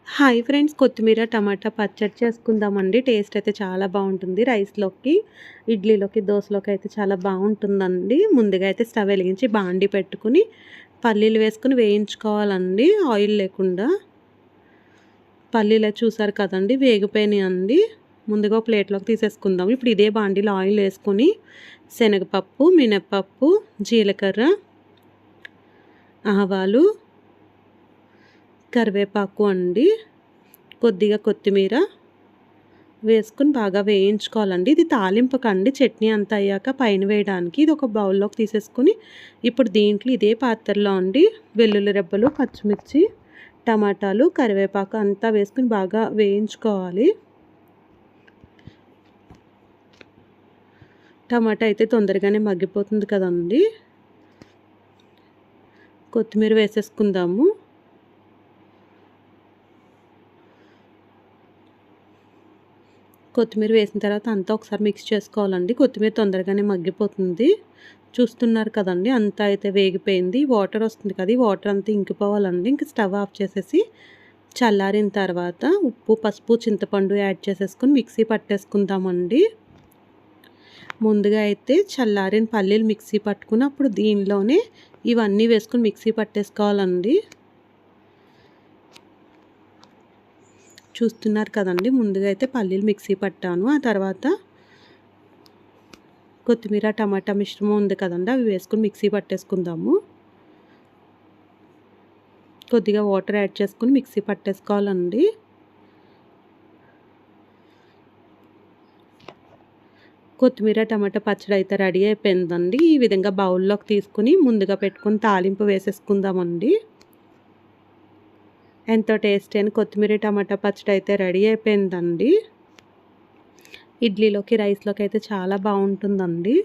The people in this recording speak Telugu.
హాయ్ ఫ్రెండ్స్, కొత్తిమీర టమాటా పచ్చడి చేసుకుందామండి. టేస్ట్ అయితే చాలా బాగుంటుంది. రైస్లోకి, ఇడ్లీలోకి, దోశలోకి అయితే చాలా బాగుంటుందండి. ముందుగా అయితే స్టవ్ వెలిగించి బాండి పెట్టుకుని పల్లీలు వేసుకుని వేయించుకోవాలండి, ఆయిల్ లేకుండా. పల్లీలు చూసారు కదండి, వేగిపోయినాయండి. ముందుగా ప్లేట్లోకి తీసేసుకుందాం. ఇప్పుడు ఇదే బాండీలో ఆయిల్ వేసుకొని శనగపప్పు, మినప్పప్పు, జీలకర్ర, ఆవాలు, కరివేపాకు అండి, కొద్దిగా కొత్తిమీర వేసుకొని బాగా వేయించుకోవాలండి. ఇది తాలింపుకండి, చట్నీ అంతా అయ్యాక పైన వేయడానికి. ఇది ఒక బౌల్లోకి తీసేసుకొని ఇప్పుడు దీంట్లో ఇదే పాత్రలో అండి వెల్లుల్లి రెబ్బలు, పచ్చిమిర్చి, టమాటాలు, కరివేపాకు అంతా వేసుకొని బాగా వేయించుకోవాలి. టమాటా అయితే తొందరగానే మగ్గిపోతుంది కదండి. కొత్తిమీర వేసేసుకుందాము. కొత్తిమీర వేసిన తర్వాత అంతా ఒకసారి మిక్స్ చేసుకోవాలండి. కొత్తిమీర తొందరగానే మగ్గిపోతుంది. చూస్తున్నారు కదండి, అంతా అయితే వేగిపోయింది. వాటర్ వస్తుంది కదా, ఈ వాటర్ అంతా ఇంకిపోవాలండి. ఇంక స్టవ్ ఆఫ్ చేసేసి చల్లారిన తర్వాత ఉప్పు, పసుపు, చింతపండు యాడ్ చేసేసుకొని మిక్సీ పట్టేసుకుందామండి. ముందుగా అయితే చల్లారిన పల్లీలు మిక్సీ పట్టుకుని అప్పుడు దీనిలోనే ఇవన్నీ వేసుకొని మిక్సీ పట్టేసుకోవాలండి. చూస్తున్నారు కదండి, ముందుగా అయితే పల్లీలు మిక్సీ పట్టాను. ఆ తర్వాత కొత్తిమీర టమాటా మిశ్రమం ఉంది కదండి, అవి వేసుకొని మిక్సీ పట్టేసుకుందాము. కొద్దిగా వాటర్ యాడ్ చేసుకొని మిక్సీ పట్టేసుకోవాలండి. కొత్తిమీర టమాటా పచ్చడి అయితే రెడీ అయిపోయిందండి. ఈ విధంగా బౌల్లోకి తీసుకుని ముందుగా పెట్టుకుని తాలింపు వేసేసుకుందామండి. ఎంతో టేస్టీ అని కొత్తిమీర టమాటా పచ్చడి అయితే రెడీ అయిపోయిందండి. ఇడ్లీలోకి, రైస్లోకి అయితే చాలా బాగుంటుందండి.